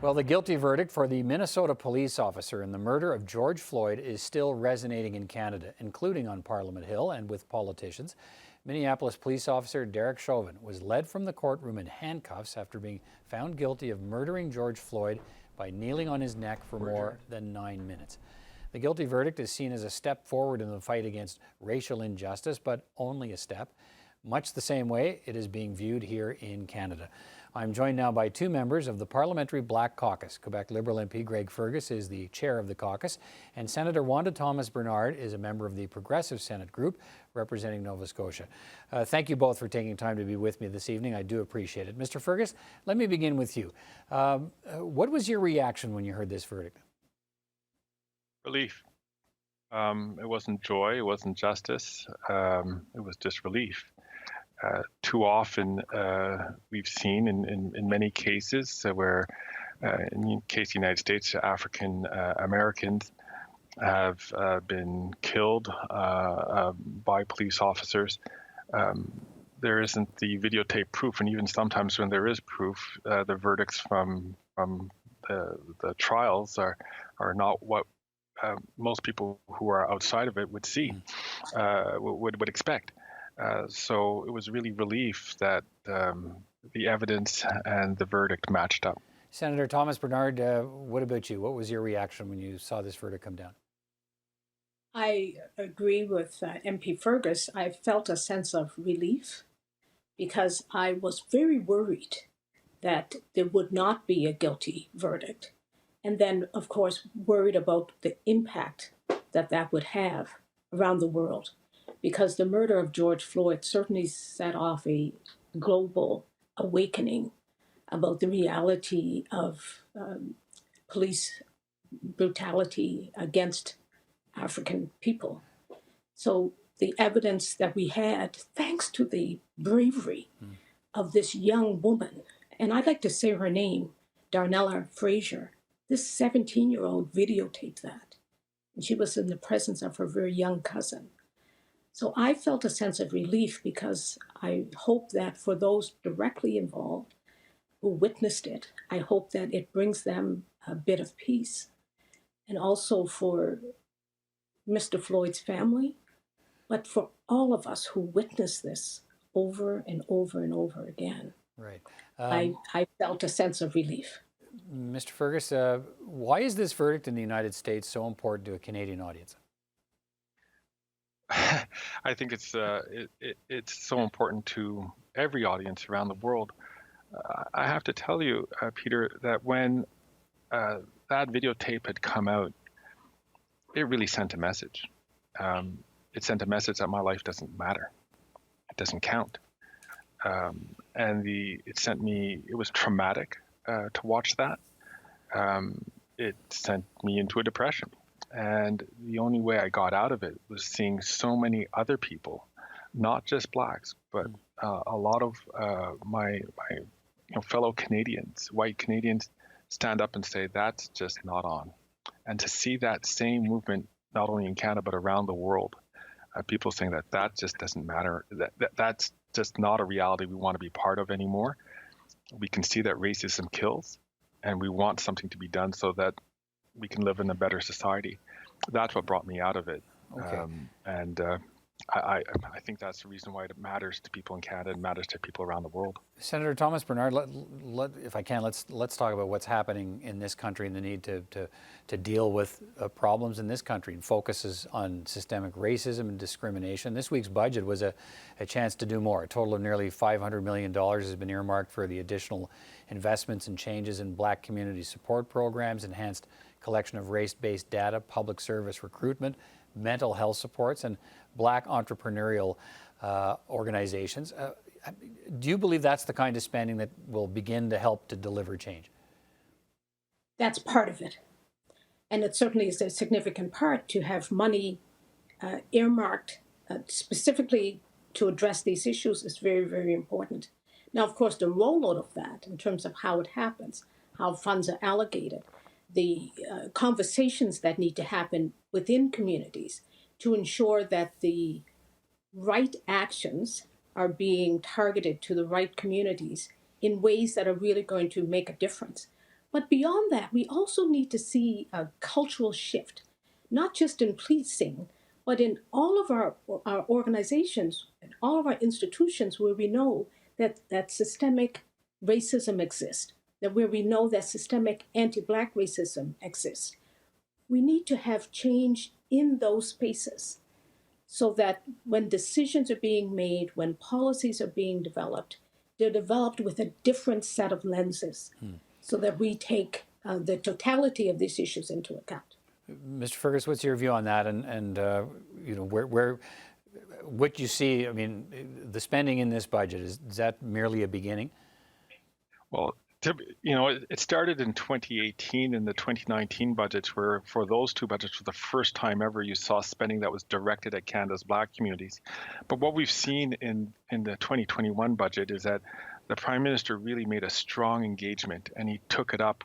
Well, the guilty verdict for the Minnesota police officer in the murder of George Floyd is still resonating in Canada, including on Parliament Hill and with politicians. Minneapolis police officer Derek Chauvin was led from the courtroom in handcuffs after being found guilty of murdering George Floyd by kneeling on his neck for more than 9 minutes. The guilty verdict is seen as a step forward in the fight against racial injustice, but only a step. Much the same way it is being viewed here in Canada. I'm joined now by two members of the Parliamentary Black Caucus. Quebec Liberal MP Greg Fergus is the chair of the caucus, and Senator Wanda Thomas-Bernard is a member of the Progressive Senate group representing Nova Scotia. Thank you both for taking time to be with me this evening. I do appreciate it. Mr. Fergus, let me begin with you. What was your reaction when you heard this verdict? Relief. It wasn't joy, it wasn't justice, it was just relief. Too often we've seen in many cases where, in the case of the United States, African Americans have been killed by police officers. There isn't the videotape proof, and even sometimes when there is proof, the verdicts from the trials are not what most people who are outside of it would see, would expect. So it was really relief that the evidence and the verdict matched up. Senator Thomas-Bernard, what about you? What was your reaction when you saw this verdict come down? I agree with MP Fergus. I felt a sense of relief because I was very worried that there would not be a guilty verdict. And then, of course, worried about the impact that would have around the world, because the murder of George Floyd certainly set off a global awakening about the reality of police brutality against African people. So the evidence that we had, thanks to the bravery of this young woman, and I'd like to say her name, Darnella Frazier, this 17-year-old videotaped that. And she was in the presence of her very young cousin. So I felt a sense of relief because I hope that for those directly involved who witnessed it, I hope that it brings them a bit of peace. And also for Mr. Floyd's family, but for all of us who witnessed this over and over and over again. Right. I felt a sense of relief. Mr. Fergus, why is this verdict in the United States so important to a Canadian audience? I think it's so important to every audience around the world. I have to tell you, Peter, that when that videotape had come out, it really sent a message. It sent a message that my life doesn't matter. It doesn't count. And it was traumatic to watch that. It sent me into a depression. And the only way I got out of it was seeing so many other people, not just blacks, but a lot of my fellow Canadians, white Canadians, stand up and say, that's just not on. And to see that same movement, not only in Canada, but around the world, people saying that just doesn't matter, that's just not a reality we want to be part of anymore. We can see that racism kills, and we want something to be done so that we can live in a better society. That's what brought me out of it. Okay. I think that's the reason why it matters to people in Canada and matters to people around the world. Senator Thomas-Bernard, if I can, let's talk about what's happening in this country and the need to deal with problems in this country, and focuses on systemic racism and discrimination. This week's budget was a chance to do more. A total of nearly $500 million has been earmarked for the additional investments and changes in Black community support programs, enhanced collection of race-based data, public service recruitment, mental health supports, and Black entrepreneurial organizations. Do you believe that's the kind of spending that will begin to help to deliver change? That's part of it. And it certainly is a significant part to have money earmarked specifically to address these issues is very, very important. Now, of course, the rollout of that in terms of how it happens, how funds are allocated, the conversations that need to happen within communities to ensure that the right actions are being targeted to the right communities in ways that are really going to make a difference. But beyond that, we also need to see a cultural shift, not just in policing, but in all of our organizations and all of our institutions where we know that systemic racism exists, that where we know that systemic anti-Black racism exists. We need to have change in those spaces so that when decisions are being made, when policies are being developed, they're developed with a different set of lenses so that we take the totality of these issues into account. Mr. Fergus, what's your view on that? And you know, what you see, I mean, the spending in this budget, is that merely a beginning? Well, you know, it started in 2018 in the 2019 budgets, where for those two budgets, for the first time ever, you saw spending that was directed at Canada's Black communities. But what we've seen in the 2021 budget is that the Prime Minister really made a strong engagement, and he took it up,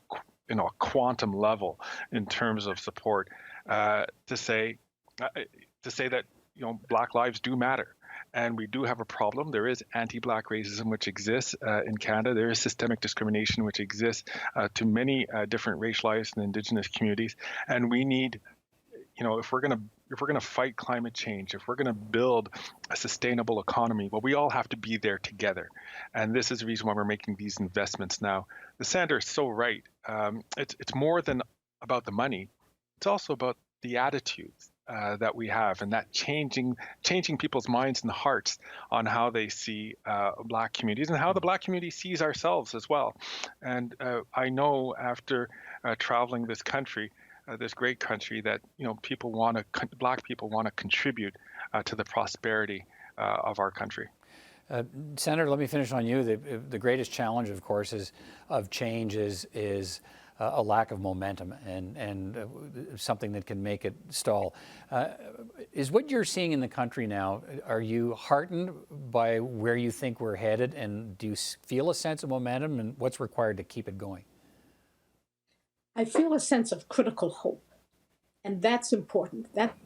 you know, a quantum level in terms of support to say that, you know, Black lives do matter. And we do have a problem. There is anti-Black racism which exists in Canada. There is systemic discrimination which exists to many different racialized and Indigenous communities. And we need, you know, if we're gonna fight climate change, if we're gonna build a sustainable economy, well, we all have to be there together. And this is the reason why we're making these investments now. The senator is so right. It's more than about the money. It's also about the attitudes that we have, and that changing people's minds and hearts on how they see Black communities and how the Black community sees ourselves as well. And I know after traveling this country, this great country, that, you know, Black people want to contribute to the prosperity of our country. Senator, let me finish on you. The greatest challenge, of course, of change is a lack of momentum and something that can make it stall. Is what you're seeing in the country now, are you heartened by where you think we're headed, and do you feel a sense of momentum, and what's required to keep it going? I feel a sense of critical hope, and that's important. That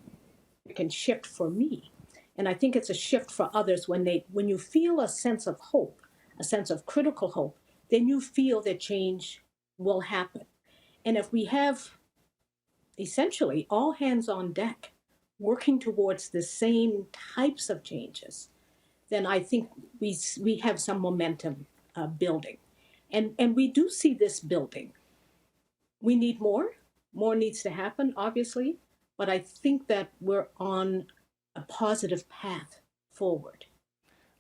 can shift for me, and I think it's a shift for others when you feel a sense of hope, a sense of critical hope, then you feel that change will happen. And if we have essentially all hands on deck working towards the same types of changes, then I think we have some momentum building. And we do see this building. We need more. More needs to happen, obviously, but I think that we're on a positive path forward.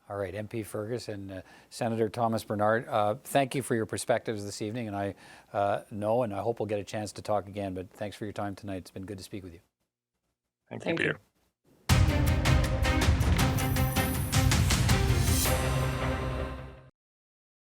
All right, MP Fergus and Senator Thomas Bernard, thank you for your perspectives this evening, and I know and I hope we'll get a chance to talk again, but thanks for your time tonight. It's been good to speak with you. Thank you, Peter.